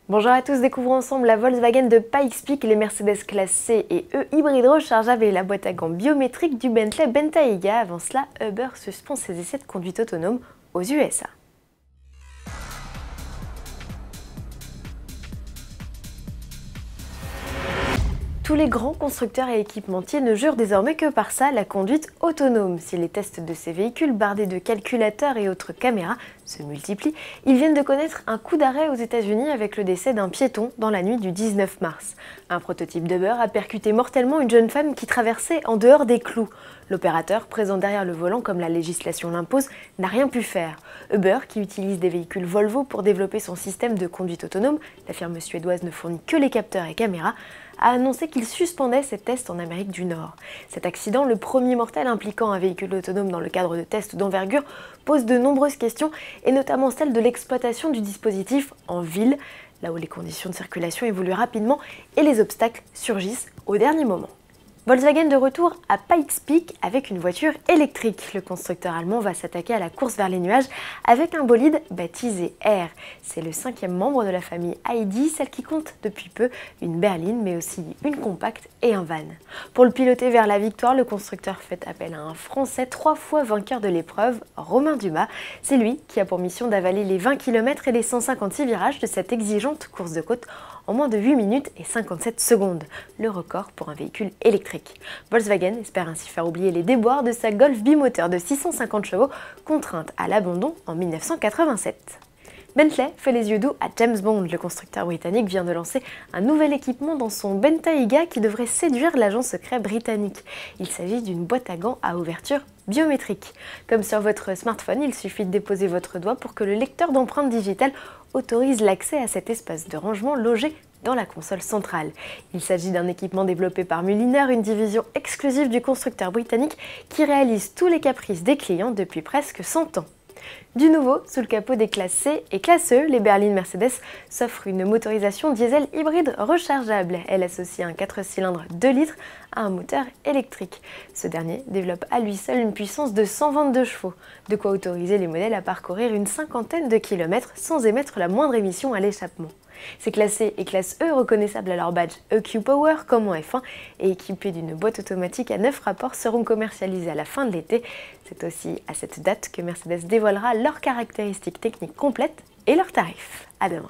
Bonjour à tous, découvrons ensemble la Volkswagen de Pikes Peak, les Mercedes classe C et E hybrides rechargeables et la boîte à gants biométrique du Bentley Bentayga. Avant cela, Uber suspend ses essais de conduite autonome aux USA. Tous les grands constructeurs et équipementiers ne jurent désormais que par ça, la conduite autonome. Si les tests de ces véhicules bardés de calculateurs et autres caméras se multiplient, ils viennent de connaître un coup d'arrêt aux États-Unis avec le décès d'un piéton dans la nuit du 19 mars. Un prototype d'Uber a percuté mortellement une jeune femme qui traversait en dehors des clous. L'opérateur, présent derrière le volant comme la législation l'impose, n'a rien pu faire. Uber, qui utilise des véhicules Volvo pour développer son système de conduite autonome, la firme suédoise ne fournit que les capteurs et caméras, a annoncé qu'il suspendait ses tests en Amérique du Nord. Cet accident, le premier mortel impliquant un véhicule autonome dans le cadre de tests d'envergure, pose de nombreuses questions, et notamment celle de l'exploitation du dispositif en ville, là où les conditions de circulation évoluent rapidement et les obstacles surgissent au dernier moment. Volkswagen de retour à Pikes Peak avec une voiture électrique. Le constructeur allemand va s'attaquer à la course vers les nuages avec un bolide baptisé Air. C'est le 5e membre de la famille ID, celle qui compte depuis peu une berline mais aussi une compacte et un van. Pour le piloter vers la victoire, le constructeur fait appel à un Français 3 fois vainqueur de l'épreuve, Romain Dumas. C'est lui qui a pour mission d'avaler les 20 km et les 156 virages de cette exigeante course de côte en moins de 8 minutes et 57 secondes, le record pour un véhicule électrique. Volkswagen espère ainsi faire oublier les déboires de sa Golf bimoteur de 650 chevaux, contrainte à l'abandon en 1987. Bentley fait les yeux doux à James Bond. Le constructeur britannique vient de lancer un nouvel équipement dans son Bentayga qui devrait séduire l'agent secret britannique. Il s'agit d'une boîte à gants à ouverture biométrique. Comme sur votre smartphone, il suffit de déposer votre doigt pour que le lecteur d'empreintes digitales autorise l'accès à cet espace de rangement logé dans la console centrale. Il s'agit d'un équipement développé par Mulliner, une division exclusive du constructeur britannique qui réalise tous les caprices des clients depuis presque 100 ans. Du nouveau, sous le capot des classes C et classe E, les berlines Mercedes s'offrent une motorisation diesel hybride rechargeable. Elle associe un 4 cylindres 2 litres à un moteur électrique. Ce dernier développe à lui seul une puissance de 122 chevaux, de quoi autoriser les modèles à parcourir une cinquantaine de kilomètres sans émettre la moindre émission à l'échappement. Ces classes C et classe E, reconnaissables à leur badge EQ Power comme en F1 et équipés d'une boîte automatique à 9 rapports, seront commercialisés à la fin de l'été. C'est aussi à cette date que Mercedes dévoilera leurs caractéristiques techniques complètes et leurs tarifs. À demain.